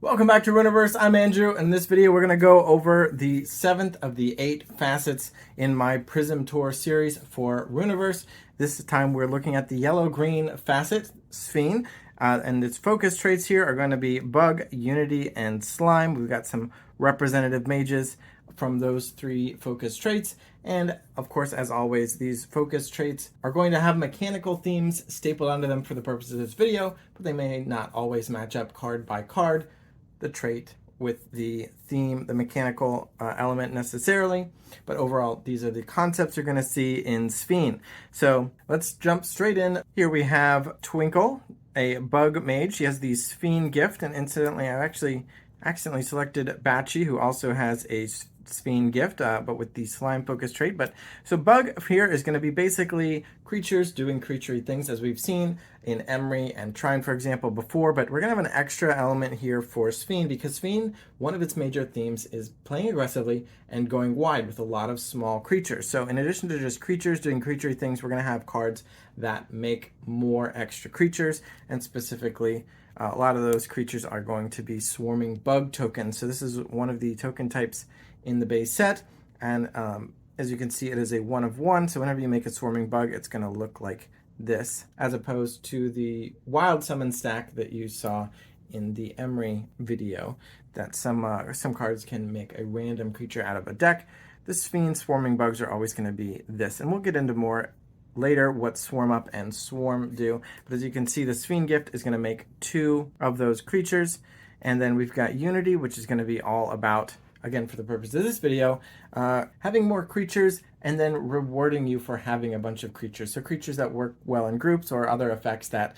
Welcome back to Rüniverse. I'm Andrew. In this video, we're going to go over the 7th of the 8 facets in my Prism Tour series for Rüniverse. This time we're looking at the yellow-green facet, Sphene, and its focus traits here are going to be Bug, Unity, and Slime. We've got some representative mages from those three focus traits. And of course, as always, these focus traits are going to have mechanical themes stapled onto them for the purposes of this video, but they may not always match up card by card, the trait with the theme, the mechanical element necessarily. But overall, these are the concepts you're going to see in Sphene. So let's jump straight in. Here we have Twinkle, a bug mage. She has the Sphene gift, and incidentally, I've actually accidentally selected Batchy, who also has a Sphene gift, but with the slime focus trait. But so bug here is going to be basically creatures doing creaturey things, as we've seen in Emery and Trine, for example, before. But we're going to have an extra element here for Sphene, because Sphene, one of its major themes is playing aggressively and going wide with a lot of small creatures. So in addition to just creatures doing creaturey things, we're going to have cards that make more extra creatures, and specifically a lot of those creatures are going to be swarming bug tokens. So this is one of the token types in the base set, and as you can see, it is a 1 of 1. So whenever you make a swarming bug, it's going to look like this, as opposed to the wild summon stack that you saw in the Emery video, that some cards can make a random creature out of a deck. The Sphene swarming bugs are always going to be this, and we'll get into more later what Swarm Up and Swarm do. But as you can see, the Sphene gift is going to make 2 of those creatures, and then we've got Unity, which is going to be all about, again, for the purpose of this video, having more creatures and then rewarding you for having a bunch of creatures. So creatures that work well in groups or other effects that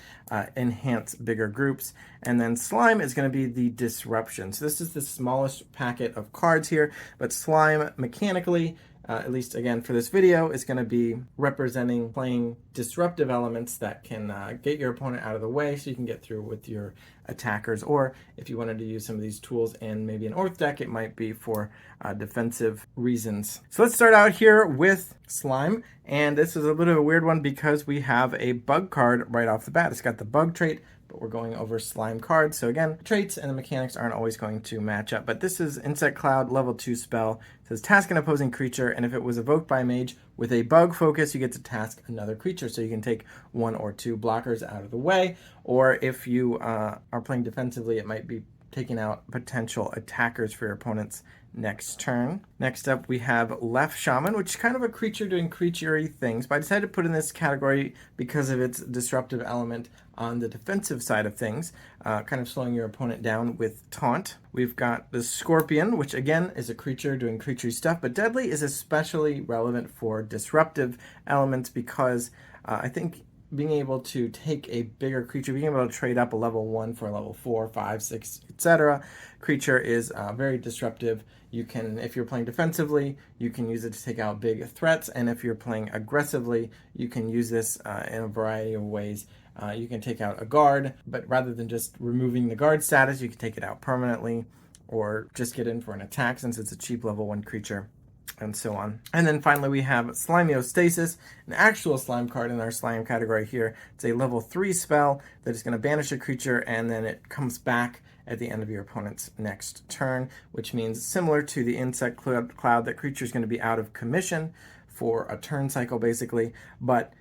enhance bigger groups. And then Slime is going to be the disruption. So this is the smallest packet of cards here, but Slime mechanically, at least again for this video, is going to be representing playing disruptive elements that can get your opponent out of the way so you can get through with your attackers. Or if you wanted to use some of these tools in maybe an Orth deck, it might be for defensive reasons. So let's start out here with Slime. And this is a bit of a weird one because we have a bug card right off the bat. It's got the bug trait, but we're going over slime cards. So again, traits and the mechanics aren't always going to match up. But this is Insect Cloud, level 2 spell. It says task an opposing creature, and if it was evoked by a mage with a bug focus, you get to task another creature. So you can take 1 or 2 blockers out of the way, or if you are playing defensively, it might be taking out potential attackers for your opponent's next turn. Next up, we have Left Shaman, which is kind of a creature doing creaturey things, but I decided to put in this category because of its disruptive element on the defensive side of things, kind of slowing your opponent down with Taunt. We've got the Scorpion, which again is a creature doing creaturey stuff, but Deadly is especially relevant for disruptive elements because I think being able to take a bigger creature, being able to trade up a level 1 for a level 4, 5, 6, etc. creature is very disruptive. You can, if you're playing defensively, you can use it to take out big threats, and if you're playing aggressively, you can use this in a variety of ways. You can take out a guard, but rather than just removing the guard status, you can take it out permanently, or just get in for an attack since it's a cheap level 1 creature, and so on. And then finally we have Slimeostasis, an actual slime card in our slime category here. It's a level 3 spell that is going to banish a creature, and then it comes back at the end of your opponent's next turn, which means similar to the Insect Cloud, that creature is going to be out of commission for a turn cycle basically, but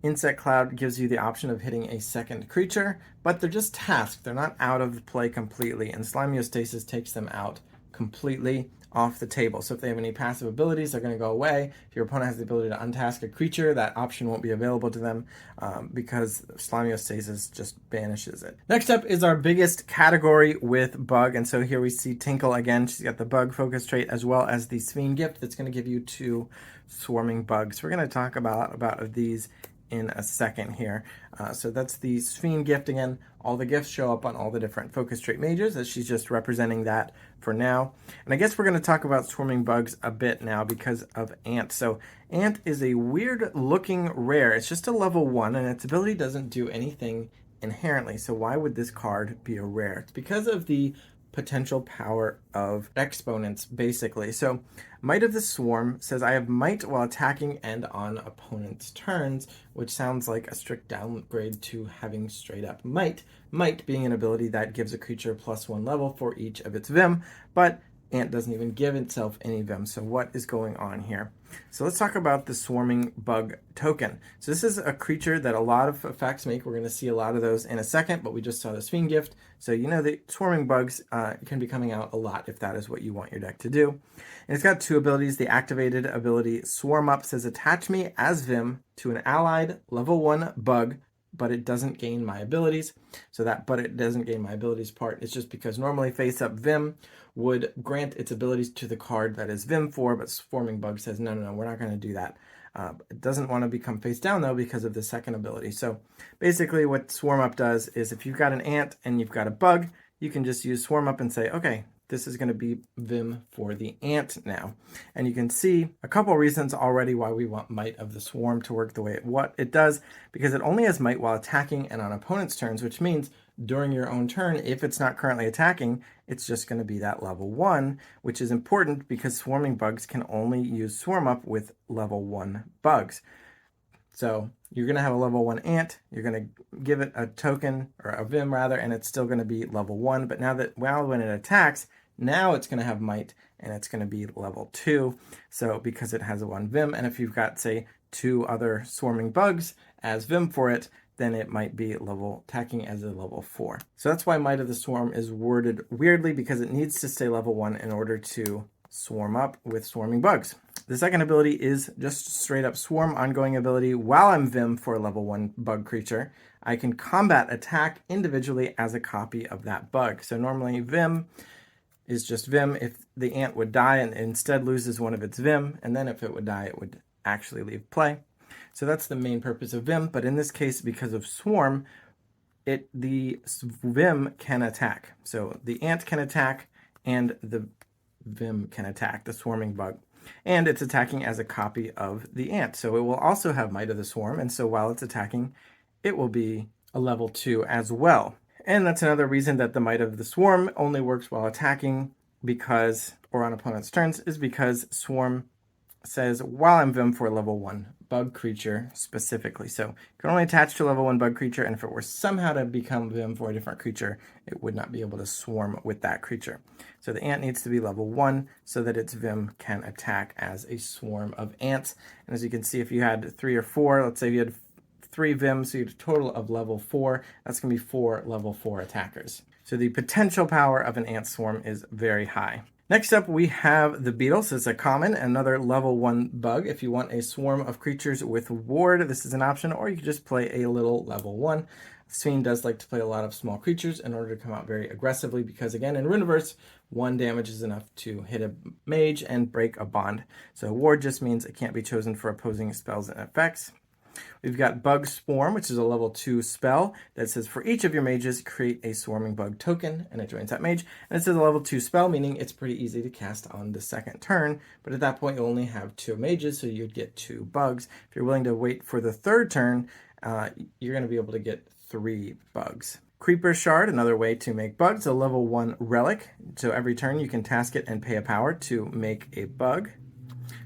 Insect Cloud gives you the option of hitting a second creature, but they're just tasked. They're not out of play completely, and Slimeostasis takes them out completely off the table. So if they have any passive abilities, they're going to go away. If your opponent has the ability to untask a creature, that option won't be available to them because Slimeostasis just banishes it. Next up is our biggest category with Bug, and so here we see Tinkle again. She's got the Bug focus trait as well as the Sphene gift that's going to give you 2 swarming bugs. We're going to talk about these in a second here. So that's the Sphene gift again. All the gifts show up on all the different focus trait mages, as she's just representing that for now. And I guess we're going to talk about swarming bugs a bit now because of Ant. So Ant is a weird looking rare. It's just a level 1, and its ability doesn't do anything inherently. So why would this card be a rare? It's because of the potential power of exponents, basically. So Might of the Swarm says I have might while attacking and on opponent's turns, which sounds like a strict downgrade to having straight up might. Might being an ability that gives a creature +1 level for each of its Vim, but Ant doesn't even give itself any Vim. So what is going on here? So let's talk about the Swarming Bug token. So this is a creature that a lot of effects make. We're going to see a lot of those in a second, but we just saw the Sphene gift. So you know the Swarming Bugs can be coming out a lot if that is what you want your deck to do. And it's got two abilities. The activated ability Swarm Up says attach me as Vim to an allied level 1 bug, but it doesn't gain my abilities. So that but it doesn't gain my abilities part is just because normally face up Vim would grant its abilities to the card that is Vim for, but Swarming Bug says, no, we're not going to do that. It doesn't want to become face down, though, because of the second ability. So basically what Swarm Up does is if you've got an ant and you've got a bug, you can just use Swarm Up and say, okay, this is going to be Vim for the ant now. And you can see a couple reasons already why we want Might of the Swarm to work the way it does, because it only has Might while attacking and on opponent's turns, which means during your own turn, if it's not currently attacking, it's just going to be that level 1, which is important because Swarming Bugs can only use Swarm Up with level 1 bugs. So you're going to have a level 1 ant, you're going to give it a token, or a Vim rather, and it's still going to be level 1. But now when it attacks, now it's going to have Might, and it's going to be level 2. So because it has a 1 Vim, and if you've got, say, 2 other Swarming Bugs as Vim for it, then it might be attacking as a level 4. So that's why Might of the Swarm is worded weirdly, because it needs to stay level 1 in order to swarm up with Swarming Bugs. The second ability is just straight up Swarm, ongoing ability. While I'm Vim for a level 1 bug creature, I can combat attack individually as a copy of that bug. So normally Vim is just Vim if the ant would die and instead loses one of its Vim, and then if it would die, it would actually leave play. So that's the main purpose of Vim, but in this case, because of Swarm, the Vim can attack. So the ant can attack, and the Vim can attack, the Swarming Bug. And it's attacking as a copy of the ant. So it will also have Might of the Swarm, and so while it's attacking, it will be a level 2 as well. And that's another reason that the Might of the Swarm only works while attacking, or on opponent's turns, is because Swarm says, while I'm Vim for a level 1 bug creature specifically. So you can only attach to a level 1 bug creature, and if it were somehow to become Vim for a different creature, it would not be able to swarm with that creature. So the ant needs to be level 1 so that its Vim can attack as a swarm of ants. And as you can see, if you had 3 or 4, let's say you had 3 Vims, so you had a total of level 4, that's going to be 4 level 4 attackers. So the potential power of an ant swarm is very high. Next up, we have the Beatles. It's a common, another level 1 bug. If you want a swarm of creatures with ward, this is an option, or you could just play a little level 1. Sphene does like to play a lot of small creatures in order to come out very aggressively, because again, in Rüniverse, 1 damage is enough to hit a mage and break a bond. So ward just means it can't be chosen for opposing spells and effects. We've got Bug Sporm, which is a level 2 spell that says for each of your mages, create a Swarming Bug token, and it joins that mage. And this is a level 2 spell, meaning it's pretty easy to cast on the second turn, but at that point you only have 2 mages, so you'd get 2 bugs. If you're willing to wait for the third turn, you're going to be able to get 3 bugs. Creeper Shard, another way to make bugs, a level 1 relic. So every turn you can task it and pay a power to make a bug.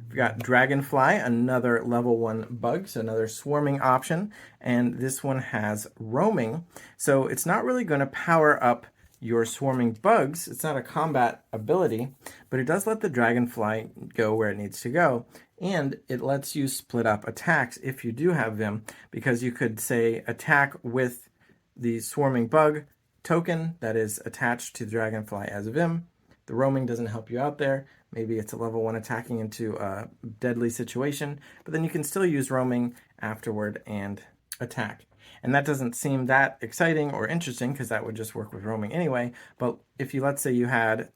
We've got Dragonfly, another level 1 bug, so another swarming option, and this one has roaming, so it's not really going to power up your swarming bugs. It's not a combat ability, but it does let the Dragonfly go where it needs to go, and it lets you split up attacks if you do have Vim, because you could, say, attack with the swarming bug token that is attached to the Dragonfly as Vim. The roaming doesn't help you out there. Maybe it's a level 1 attacking into a deadly situation, but then you can still use roaming afterward and attack. And that doesn't seem that exciting or interesting, because that would just work with roaming anyway. But if you, let's say you had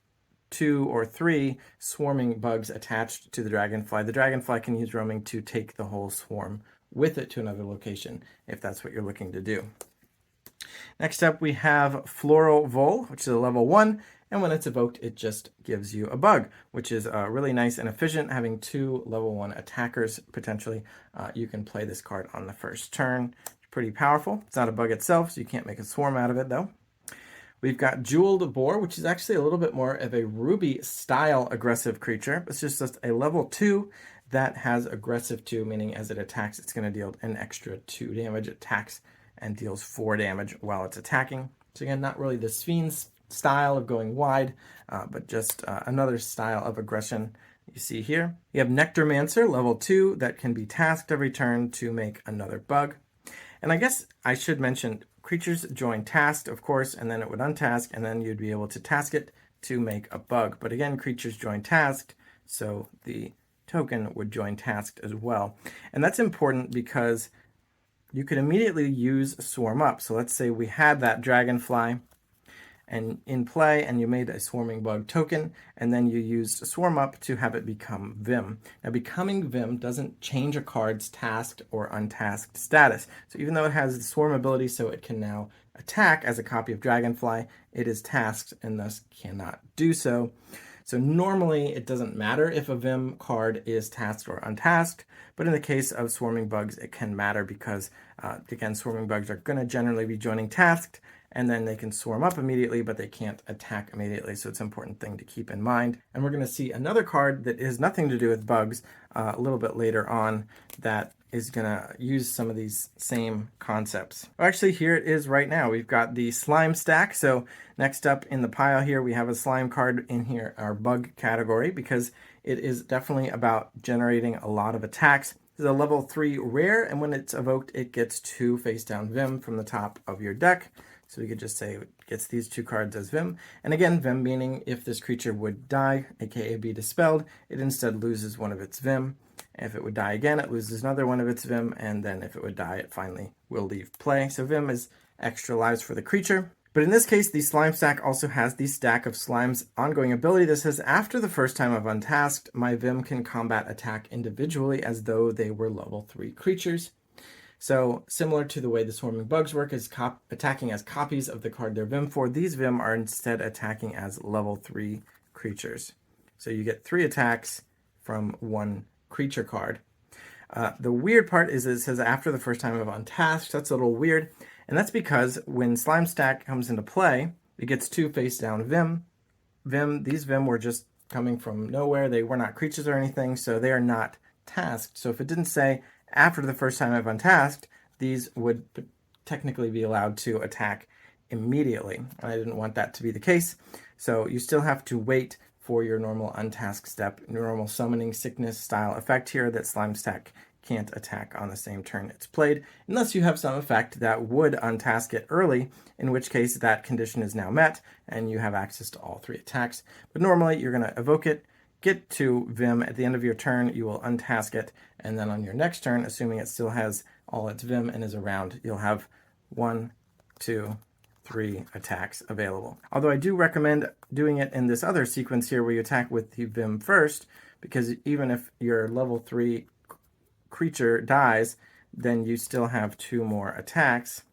2 or 3 swarming bugs attached to the Dragonfly can use roaming to take the whole swarm with it to another location, if that's what you're looking to do. Next up, we have Fluorovol, which is a level 1, and when it's evoked, it just gives you a bug, which is really nice and efficient. Having 2 level 1 attackers, potentially, you can play this card on the first turn. It's pretty powerful. It's not a bug itself, so you can't make a swarm out of it, though. We've got Jeweled Boer, which is actually a little bit more of a Ruby style aggressive creature. It's just a level 2 that has aggressive 2, meaning as it attacks, it's going to deal an extra 2 damage. It attacks and deals 4 damage while it's attacking. So again, not really the Sphene style of going wide, but just another style of aggression you see here. You have Nectarmancer, level 2, that can be tasked every turn to make another bug. And I guess I should mention, creatures join tasked, of course, and then it would untask, and then you'd be able to task it to make a bug. But again, creatures join tasked, so the token would join tasked as well. And that's important because you could immediately use Swarm Up. So let's say we had that Dragonfly and in play, and you made a Swarming Bug token, and then you used Swarm Up to have it become Vim. Now, becoming Vim doesn't change a card's tasked or untasked status. So even though it has the Swarm ability, so it can now attack as a copy of Dragonfly, it is tasked and thus cannot do so. So normally it doesn't matter if a Vim card is tasked or untasked, but in the case of Swarming Bugs, it can matter because, again, Swarming Bugs are going to generally be joining tasked, and then they can swarm up immediately, but they can't attack immediately, so it's an important thing to keep in mind. And we're going to see another card that has nothing to do with bugs a little bit later on that is going to use some of these same concepts. Actually, here it is right now. We've got the slime stack. So next up in the pile here, we have a slime card in here, our bug category, because it is definitely about generating a lot of attacks. This is a level 3 rare, and when it's evoked, it gets 2 face down Vim from the top of your deck. So we could just say it gets these 2 cards as Vim. And again, Vim meaning if this creature would die, aka be dispelled, it instead loses one of its Vim. If it would die again, it loses another one of its Vim, and then if it would die, it finally will leave play. So Vim is extra lives for the creature. But in this case, the slime stack also has the stack of slime's ongoing ability that says, after the first time of untasked, my Vim can combat attack individually as though they were level 3 creatures. So similar to the way the swarming bugs work, is attacking as copies of the card they're Vim for, these Vim are instead attacking as level 3 creatures. So you get 3 attacks from 1 creature card. The weird part is it says after the first time of untasked. That's a little weird. And that's because when Slime Stack comes into play, it gets 2 face down Vim. These Vim were just coming from nowhere. They were not creatures or anything, so they are not tasked. So if it didn't say after the first time of untasked, these would technically be allowed to attack immediately. I didn't want that to be the case. So you still have to wait for your normal untasked step, normal summoning sickness style effect here that Slime Stack can't attack on the same turn it's played, unless you have some effect that would untask it early, in which case that condition is now met and you have access to all 3 attacks. But normally you're going to evoke it, get to Vim at the end of your turn, you will untask it, and then on your next turn, assuming it still has all its Vim and is around, you'll have 1, 2, 3 attacks available. Although I do recommend doing it in this other sequence here where you attack with the Vim first, because even if your level 3 creature dies, then you still have 2 more attacks.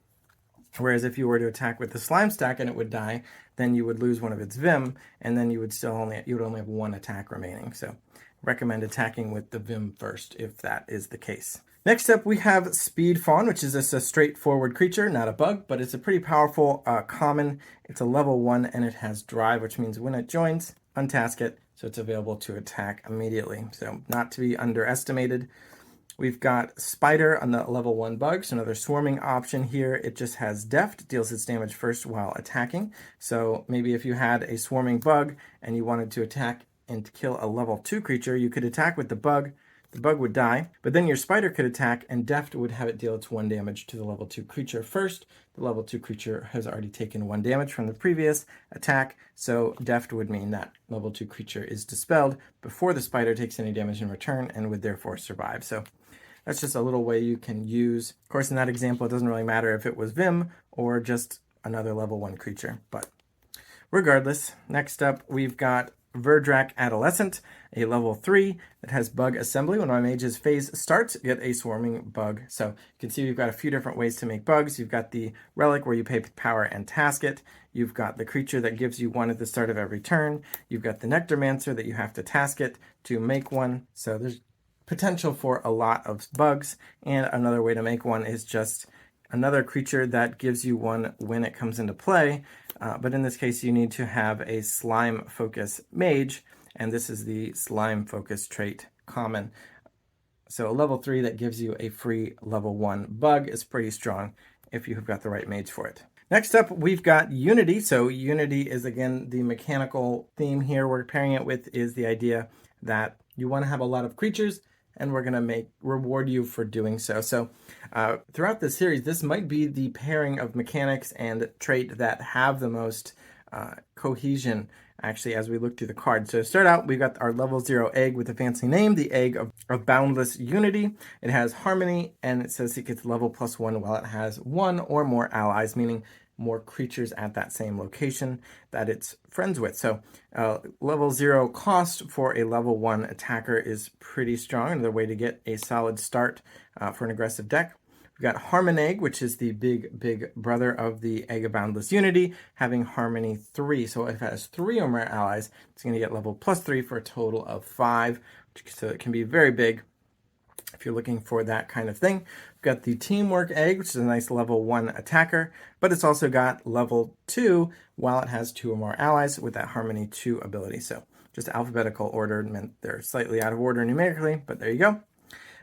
Whereas if you were to attack with the slime stack and it would die, then you would lose one of its Vim, and then you would only have 1 attack remaining. So recommend attacking with the Vim first if that is the case. Next up, we have Speed Fawn, which is just a straightforward creature, not a bug, but it's a pretty powerful common. It's a level 1 and it has drive, which means when it joins, untask it, so it's available to attack immediately. So not to be underestimated. We've got Spider on the level 1 bug, so another swarming option here. It just has Deft, deals its damage first while attacking. So maybe if you had a swarming bug and you wanted to attack and kill a level 2 creature, you could attack with the bug would die, but then your Spider could attack and Deft would have it deal its 1 damage to the level 2 creature first. The level 2 creature has already taken 1 damage from the previous attack, so Deft would mean that level 2 creature is dispelled before the Spider takes any damage in return and would therefore survive. So that's just a little way you can use. Of course, in that example, it doesn't really matter if it was Vim or just another level 1 creature. But regardless, next up, we've got Verdrak Adolescent, a level 3 that has bug assembly. When my mage's phase starts, get a swarming bug. So you can see we've got a few different ways to make bugs. You've got the relic where you pay power and task it. You've got the creature that gives you 1 at the start of every turn. You've got the Nectarmancer that you have to task it to make 1. So there's potential for a lot of bugs, and another way to make one is just another creature that gives you one when it comes into play, but in this case you need to have a slime focus mage, and this is the slime focus trait common. So a level 3 that gives you a free level 1 bug is pretty strong if you've got the right mage for it. Next up, we've got Unity. So Unity is, again, the mechanical theme here we're pairing it with is the idea that you want to have a lot of creatures, and we're going to reward you for doing so. So throughout the series, this might be the pairing of mechanics and trait that have the most cohesion, actually, as we look through the cards. So to start out, we've got our level 0 egg with a fancy name, the Egg of Boundless Unity. It has Harmony, and it says it gets level +1 while it has one or more allies, meaning more creatures at that same location that it's friends with. So level 0 cost for a level 1 attacker is pretty strong. Another way to get a solid start for an aggressive deck. We've got Harmoneg, which is the big brother of the Egg of Boundless Unity, having Harmony 3. So if it has 3 or more allies, it's going to get level +3 for a total of 5. So it can be very big if you're looking for that kind of thing. We've got the Teamwork Egg, which is a nice level 1 attacker, but it's also got level 2 while it has 2 or more allies with that Harmony 2 ability. So just alphabetical order meant they're slightly out of order numerically, but there you go.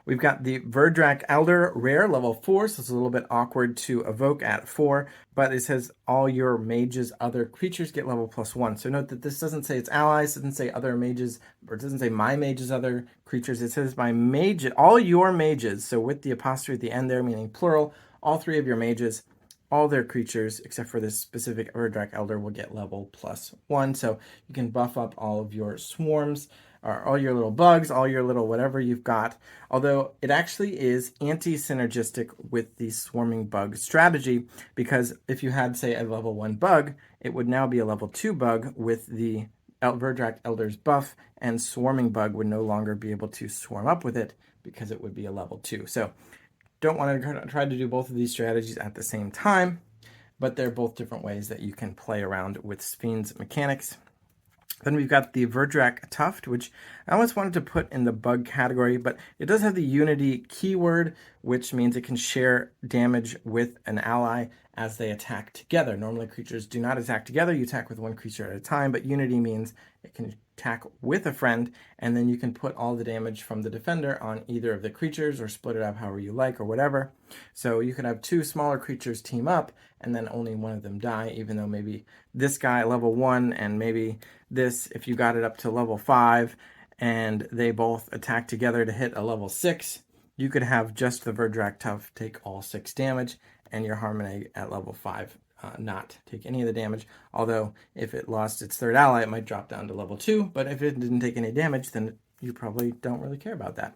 We've got the Verdrak Elder rare, level 4, so it's a little bit awkward to evoke at 4, but it says all your mages' other creatures get level +1. So note that this doesn't say its allies, it doesn't say other mages, or it doesn't say my mages' other creatures. It says my mage, all your mages, so with the apostrophe at the end there, meaning plural, all 3 of your mages, all their creatures, except for this specific Verdrak Elder, will get level +1. So you can buff up all of your swarms, or all your little bugs, all your little whatever you've got. Although it actually is anti-synergistic with the swarming bug strategy, because if you had, say, a level 1 bug, it would now be a level 2 bug with the Verdrak Elder's buff, and swarming bug would no longer be able to swarm up with it because it would be a level 2. So don't want to try to do both of these strategies at the same time, but they're both different ways that you can play around with Sphene's mechanics. Then we've got the Verdrak Tuft, which I almost wanted to put in the bug category, but it does have the Unity keyword, which means it can share damage with an ally as they attack together. Normally creatures do not attack together, you attack with one creature at a time, but Unity means it can attack with a friend, and then you can put all the damage from the defender on either of the creatures or split it up however you like or whatever. So you could have 2 smaller creatures team up and then only one of them die, even though maybe this guy level 1 and maybe this, if you got it up to level 5 and they both attack together to hit a level 6, you could have just the Verdrak Tuft take all 6 damage and your Harmoneg at level 5 not take any of the damage. Although if it lost its 3rd ally, it might drop down to level 2, but if it didn't take any damage, then you probably don't really care about that.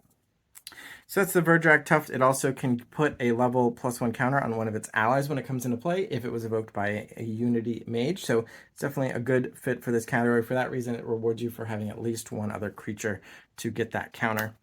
So that's the Verdrak Tuft. It also can put a level +1 counter on one of its allies when it comes into play if it was evoked by a Unity mage. So it's definitely a good fit for this category. For that reason, it rewards you for having at least one other creature to get that counter.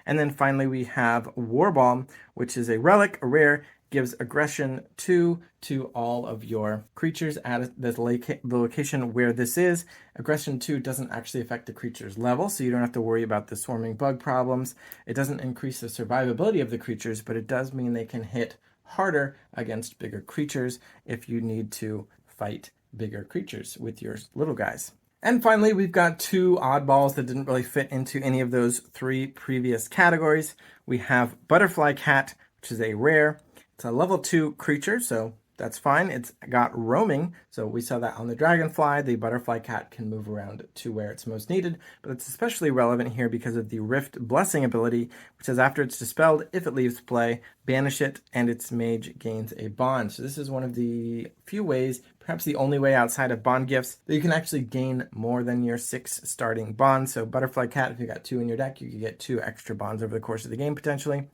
And then finally we have Warbomb, which is a relic, a rare, gives aggression 2 to all of your creatures at the location where this is. Aggression 2 doesn't actually affect the creature's level, so you don't have to worry about the swarming bug problems. It doesn't increase the survivability of the creatures, but it does mean they can hit harder against bigger creatures if you need to fight bigger creatures with your little guys. And finally, we've got 2 oddballs that didn't really fit into any of those 3 previous categories. We have Butterfly Cat, which is a rare. It's a level 2 creature, so that's fine. It's got roaming, so we saw that on the Dragonfly. The Butterfly Cat can move around to where it's most needed, but it's especially relevant here because of the Rift Blessing ability, which says after it's dispelled, if it leaves play, banish it, and its mage gains a bond. So this is one of the few ways, perhaps the only way outside of bond gifts, that you can actually gain more than your 6 starting bonds. So Butterfly Cat, if you got 2 in your deck, you could get 2 extra bonds over the course of the game potentially.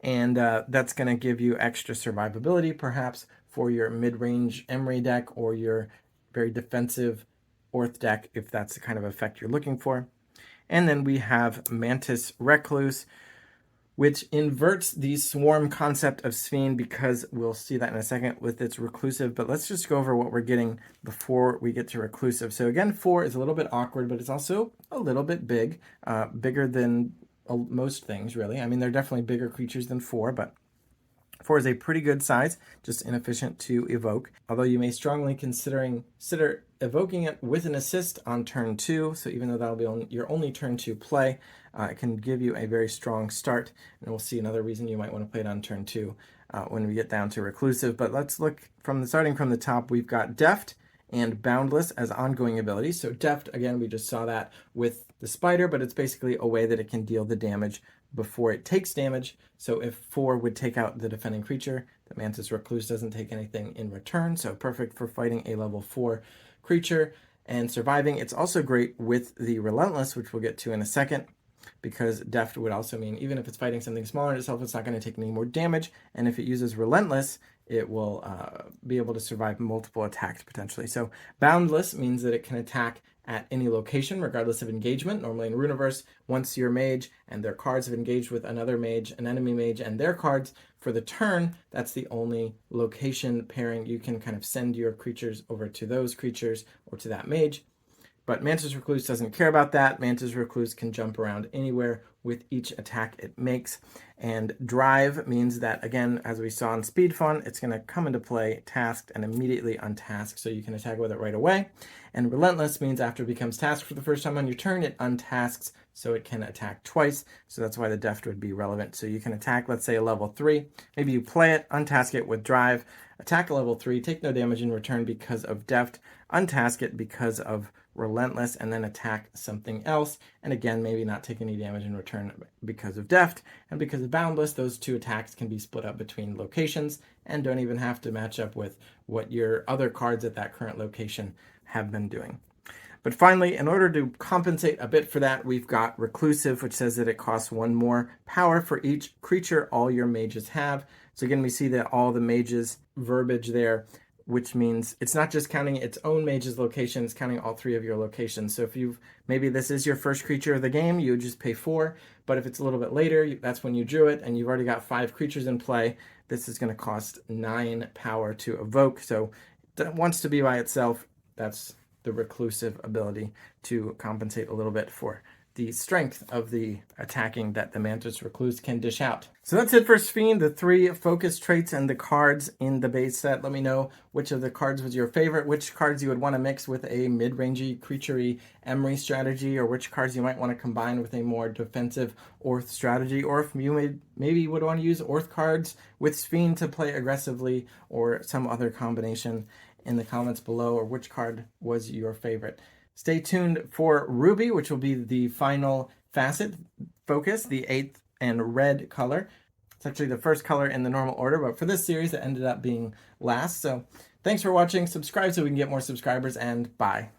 And that's going to give you extra survivability, perhaps, for your mid-range Emery deck or your very defensive Orth deck, if that's the kind of effect you're looking for. And then we have Mantis Recluse, which inverts the swarm concept of Sphene, because we'll see that in a second with its reclusive. But let's just go over what we're getting before we get to reclusive. So again, 4 is a little bit awkward, but it's also a little bit big, bigger than most things, really. I mean, they're definitely bigger creatures than 4, but 4 is a pretty good size, just inefficient to evoke. Although you may strongly consider evoking it with an assist on turn 2. So even though that'll be your only turn 2 play, it can give you a very strong start. And we'll see another reason you might want to play it on turn 2 when we get down to Reclusive. But let's look starting from the top. We've got Deft and Boundless as ongoing abilities. So Deft, again, we just saw that with the spider, but it's basically a way that it can deal the damage before it takes damage. So if 4 would take out the defending creature, the Mantis Recluse doesn't take anything in return, so perfect for fighting a level 4 creature and surviving. It's also great with the Relentless, which we'll get to in a second, because Deft would also mean even if it's fighting something smaller in itself, it's not going to take any more damage, and if it uses Relentless, it will be able to survive multiple attacks potentially. So Boundless means that it can attack at any location, regardless of engagement. Normally in Rüniverse, once your mage and their cards have engaged with another mage, an enemy mage, and their cards for the turn, that's the only location pairing. You can kind of send your creatures over to those creatures or to that mage. But Mantis Recluse doesn't care about that. Mantis Recluse can jump around anywhere with each attack it makes. And Drive means that, again, as we saw in Speed Fawn, it's going to come into play tasked and immediately untasked, so you can attack with it right away. And Relentless means after it becomes tasked for the first time on your turn, it untasks, so it can attack twice. So that's why the Deft would be relevant. So you can attack, let's say, a level 3. Maybe you play it, untask it with Drive, attack a level 3, take no damage in return because of Deft, untask it because of Relentless, and then attack something else, and again maybe not take any damage in return because of Deft, and because of Boundless, those two attacks can be split up between locations and don't even have to match up with what your other cards at that current location have been doing. But finally, in order to compensate a bit for that, we've got Reclusive, which says that it costs 1 more power for each creature all your mages have. So again, we see that all the mages verbiage there, which means it's not just counting its own mage's location, it's counting all 3 of your locations. So if maybe this is your first creature of the game, you would just pay 4, but if it's a little bit later, that's when you drew it, and you've already got 5 creatures in play, this is going to cost 9 power to evoke. So it wants to be by itself. That's the Reclusive ability to compensate a little bit for the strength of the attacking that the Mantis Recluse can dish out. So that's it for Sphene, the 3 focus traits and the cards in the base set. Let me know which of the cards was your favorite, which cards you would want to mix with a mid-rangey, creature-y Emery strategy, or which cards you might want to combine with a more defensive Orth strategy, or if you maybe would want to use Orth cards with Sphene to play aggressively, or some other combination in the comments below, or which card was your favorite. Stay tuned for Ruby, which will be the final facet focus, the 8th and red color. It's actually the first color in the normal order, but for this series, it ended up being last. So thanks for watching. Subscribe so we can get more subscribers, and bye.